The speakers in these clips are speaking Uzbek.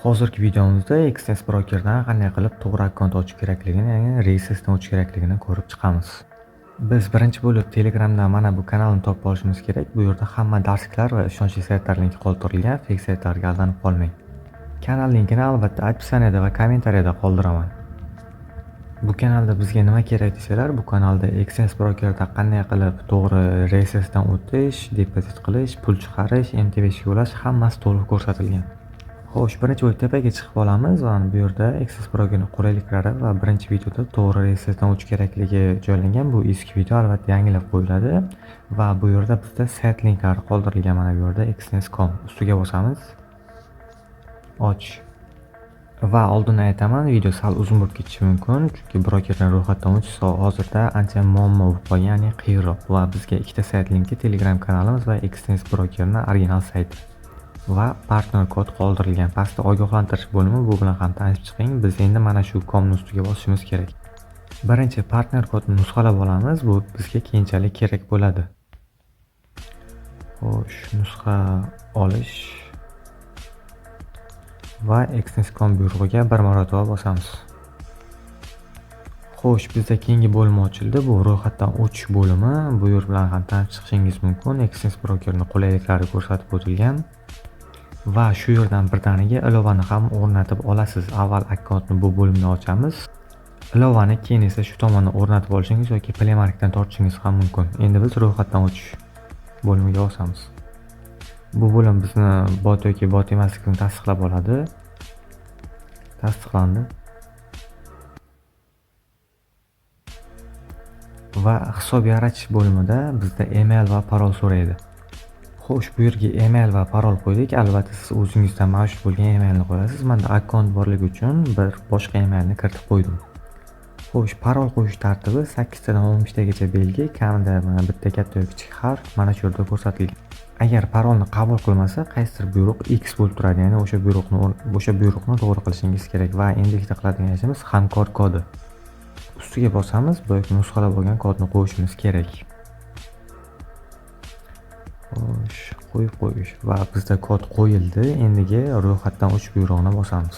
Hozirgi videomizda Exness Brokerdan qanday qilib to'g'ri akkaunt ochish kerakligini, ya'ni reyestrdan o'tish kerakligini ko'rib chiqamiz. Biz birinchi bo'lib Telegramdan mana bu kanalni topib olishimiz kerak. Bu yerda hamma darsliklar va ishonchli saytlar linki qoldirilgan. Fake saytlarga aldanib qolmang. Kanal linkini albatta opsiyada va kommentariyada qoldiraman. Bu kanalda bizga nima kerak desalar, bu kanalda Exness Brokerda qanday qilib to'g'ri reyestrdan o'tish, depozit qilish, pul chiqarish, MTV'ga ulash hammasi to'liq ko'rsatilgan. Xo'sh, birinchi bo'lib tepaga chiqib olamiz va bu yerda Exness Brokerning qulayliklari va birinchi videoda to'g'ri reyestrdan o'tish kerakligi joylangan. Bu eski video albatta yangilab qo'yiladi va bu yerda bizda sayt linklari qoldirilgan. Mana bu yerda exness.com ustiga bosamiz. Och. Va oldin aytaman, video sal uzun bo'lib ketishi mumkin, chunki brokerdan ro'yxatdan o'tish hozirda ancha muammo bo'lib qolgan, ya'ni qiyinroq. Va bizga ikkita sayt linki, Telegram kanalimiz va Exness Brokerning original sayti va partner kod qoldirilgan. Pastda ogohlantirish bo'limi, bu bilan ham tanishib chiqing. Biz endi mana shu komni ustiga bosishimiz kerak. Birinchi partner kodni nusxalab olamiz. Bu bizga keyinchalik kerak bo'ladi. Xo'sh, nusxa olish va Exness.com buyrug'iga bir marotaba bosamiz. Xo'sh, bizda keyingi bo'lim ochildi. Bu ro'yxatdan o'tish bo'limi. Bu yer bilan ham tanishib chiqishingiz mumkin. Exness Brokerning qulayliklari ko'rsatib o'tilgan. Va shu yerdan birdaniga ilovani ham o'rnatib olasiz. Avval akkauntni bu bo'limda ochamiz. Ilovani keyin esa shu tomondan o'rnatib olishingiz yoki Play Marketdan tortishingiz ham mumkin. Endi biz ro'yxatdan o'tish bo'limiga bosamiz. Bu bo'lim bizni bot yoki bot emasligini tasdiqlab oladi. Tasdiqlandi. Va hisob yaratish bo'limida bizda email va parol so'raydi. Xo'sh, bu yerga email va parol qo'ydik. Albatta siz o'zingizda mavjud bo'lgan emailni qo'yasiz. Menda akkaunt borligi uchun bir boshqa emailni kiritib qo'ydim. Xo'sh, parol qo'yish tartibi 8 tadan 15 tagacha belgi, kamida mana bitta katta yoki kichik harf mana shu yerda ko'rsatilgan. Agar parolni qabul qilmasa, qaysidir buyruq X bo'lib turadi, ya'ni o'sha buyruqni to'g'ri qilishingiz kerak. Va endilikda qiladigan ishimiz hamkor kodi. Ustiga bosamiz, bu yerga nusxalab olgan kodni qo'yishimiz kerak. Xo'sh, qo'yib qo'yish va bizda kod qo'yildi. Endiga ro'yxatdan o'tish buyrug'ini bosamiz.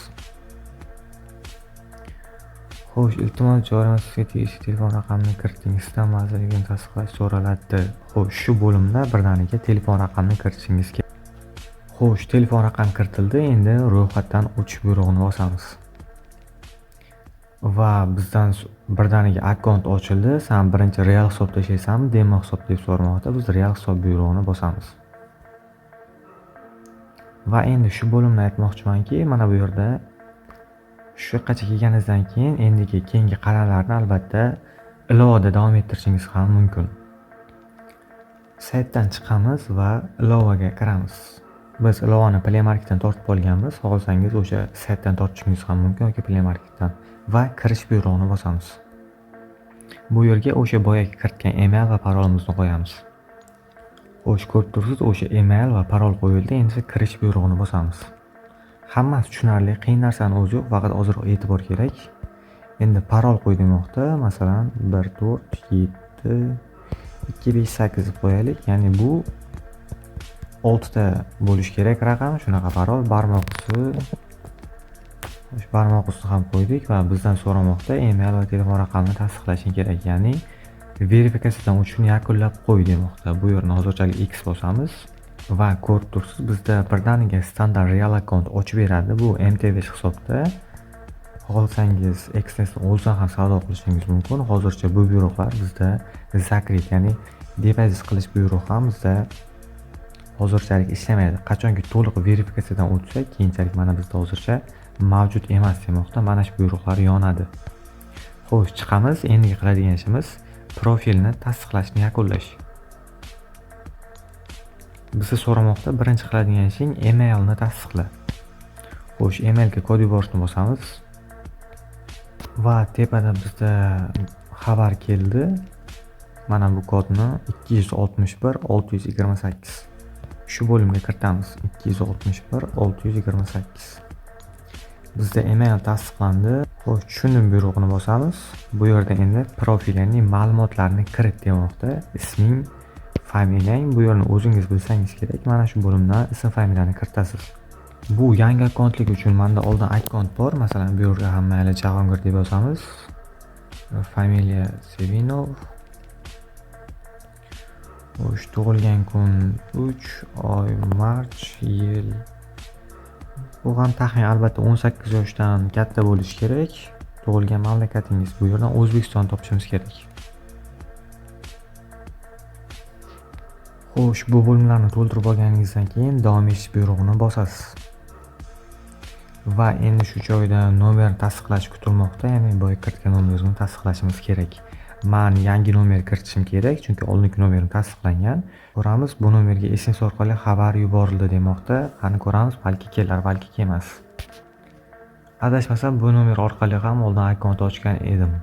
Xo'sh, iltimos joylanma sizga tegishli telefon raqamini kiriting, sistem vazirligini tasdiqlash so'raladi. Xo'sh, shu bo'limda birdaniga telefon raqamini kiritishingiz kerak. Xo'sh, telefon raqam kiritildi. Endi ro'yxatdan o'tish buyrug'ini bosamiz. Va bizdan birdaniga akkaunt ochildi. Sen birinchi real hisobda ishlaysanmi, demo hisob deb so'ramoqda. Biz real hisob buyrug'ini bosamiz. Va endi shu bo'limni aytmoqchimanki, mana bu yerda shu yoqqacha kelganingizdan keyin endigi keyingi qadamlarni albatta ilovada davom ettirishingiz ham mumkin. Saytdan chiqamiz va ilovaga kiramiz. Biz ilovani Play Marketdan tortib olganmiz. Xohlasangiz o'sha saytdan tortishingiz ham mumkin yoki Play Marketdan. Va kirish buyrug'ini bosamiz. Bu yerga o'sha boyagi kiritgan email va parolimizni qo'yamiz. Xo'sh, ko'rib turibsiz, o'sha email va parol qo'yildi. Endi kirish buyrug'ini bosamiz. Hammasi tushunarli, qiyin narsani o'zi yo'q, faqat ozroq e'tibor kerak. Endi parol qo'y demoqda, masalan 147258 deb qo'yaylik. Ya'ni bu 6 ta bo'lish kerak raqam. Shunaqa parol, barmoq ham qo'ydik va bizdan so'ramoqda email va telefon raqamini tasdiqlashing kerak. Ya'ni verifikatsiyadan o'tishni yakunlab qo'y demoqda. Bu yerni hozirchalik X bosamiz. Va ko'rib turibsiz, bizda birdaniga standart real akkaunt ochib beradi. Bu MTV hisobda. Xohlasangiz Exness'ni o'zidan ham savdo qilishingiz mumkin. Hozircha bu buyruqlar bizda zakrit, ya'ni depozit qilish buyrug'i ham bizda hozirchalik ishlamaydi. Qachonki to'liq verifikatsiyadan o'tsa, keyinchalik mana bizda hozircha mavjud emas demoqda. Mana shu buyruqlar yonadi. Xo'sh, chiqamiz. Endi qiladigan ishimiz profilni tasdiqlashni yakunlash. Bizni so'ramoqda, birinchi qiladigan ishing emailni tasdiqla. Xo'sh, emailga kod yuborishni bosamiz. Va tepada bizda xabar keldi. Mana bu kodni 261628 shu bo'limga kiritamiz. 261628. Bizda email tasdiqlandi. Xo'sh, tushundim buyrug'ini bosamiz. Bu yerda endi profil, ya'ni ma'lumotlarni kirit demoqda. Isming, familiyang, bu yerni o'zingiz bilsangiz kerak. Mana shu bo'limdan ism familiyani kiritasiz. Bu yangi akkauntlik uchun menda oldin akkaunt bor. Masalan, bu yerga ham mayli Jahongir deb yozamiz. Familiya Sevinov. Xo'sh, tug'ilgan kun 3 oy March, yil. Bu ham taxmin albatta 18 yoshdan katta bo'lishi kerak. Tug'ilgan mamlakatingiz, bu yerdan O'zbekiston topishimiz kerak. Xo'sh, bu bo'limlarni to'ldirib olganingizdan keyin davom etish buyrug'ini bosasiz. Va endi shu joyda nomerni tasdiqlash kutilmoqda, ya'ni boya kiritgan nomeringizni tasdiqlashimiz kerak. Men yangi nomer kiritishim kerak, chunki oldingi nomerim tasdiqlangan. Ko'ramiz, bu nomerga SMS orqali xabar yuborildi demoqda. Qani ko'ramiz, balki kelar, balki kelmas. Adashmasam bu nomer orqali ham oldin akkaunt ochgan edim.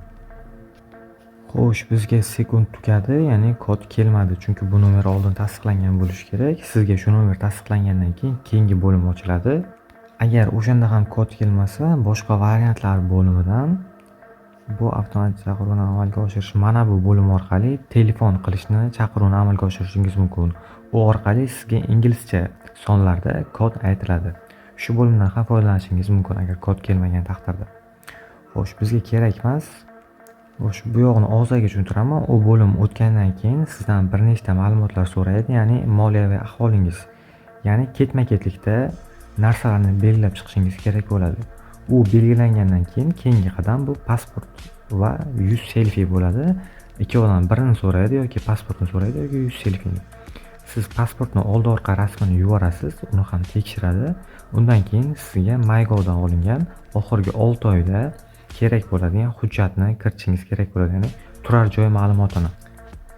Xo'sh, bizga sekund tugadi, ya'ni kod kelmadi, chunki bu nomer oldin tasdiqlangan bo'lishi kerak. Sizga shu nomer tasdiqlangandan keyin keyingi bo'lim ochiladi. Agar o'shanda ham kod kelmasa, boshqa variantlar bo'limidan bu avtomatik chaqiruvni amalga oshirish mana bu bo'lim orqali telefon qilishni chaqiruvni amalga oshirishingiz mumkin. U orqali sizga inglizcha sonlarda kod aytiladi. Shu bo'limdan ham foydalanishingiz mumkin agar kod kelmagan taqdirda. Xo'sh, bizga kerak emas. Xo'sh, bu yo'g'ini og'zaki tushuntiraman. U bo'lim o'tgandan keyin sizdan bir nechta ma'lumotlar so'raydi, ya'ni moliyaviy ahvolingiz. Ya'ni ketma-ketlikda narsalarni belgilab chiqishingiz kerak bo'ladi. U belgilangandan keyin keyingi qadam bu pasport va yuz selfi bo'ladi. Ikkovidan birini so'raydi yoki pasportni so'raydi yoki yuz selfini. Siz pasportni oldi orqa rasmini yuborasiz, uni ham tekshiradi. Undan keyin sizga MyGovdan olingan oxirgi 6 oyda kerak bo'ladigan hujjatni kiritishingiz kerak bo'ladi, ya'ni turar joy ma'lumotini.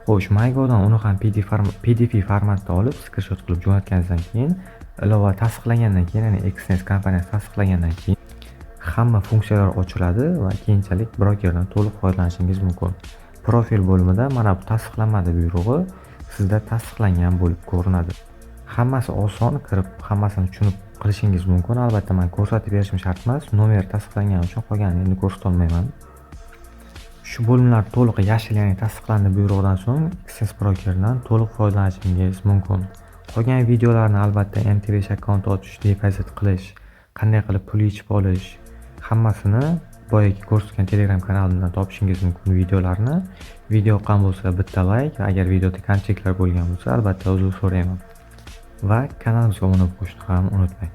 Xo'sh, MyGovdan uni ham PDF formatda olib, screenshot qilib jo'natganingizdan keyin ilova tasdiqlangandan keyin, ya'ni XNS kompaniyasi tasdiqlangandan keyin hamma funksiyalar ochiladi va keyinchalik brokerdan to'liq foydalanishingiz mumkin. Profil bo'limida mana bu tasdiqlanmadi buyrug'i sizda tasdiqlangan bo'lib ko'rinadi. Hammasi oson, kirib hammasini tushunib qilishingiz mumkin. Albatta men ko'rsatib berishim shart emas. Nomer tasdiqlangani uchun qolganini endi ko'rsata olmayman. Shu bo'limlar to'liq yashil, ya'ni tasdiqlandi buyrug'idan so'ng XS brokerdan to'liq foydalanishingiz mumkin. Qolgan videolarni albatta MTVsh akkaunt ochish, depozit qilish, qanday qilib pul yechib olish, hammasini boyagi ko'rsatgan Telegram kanalimdan topishingiz mumkin videolarni. Video yoqqan bo'lsa bitta like, agar videoda kamchiliklar bo'lgan bo'lsa albatta uzr so'rayman. Va kanalimizga obuna bo'lishni ham unutmang.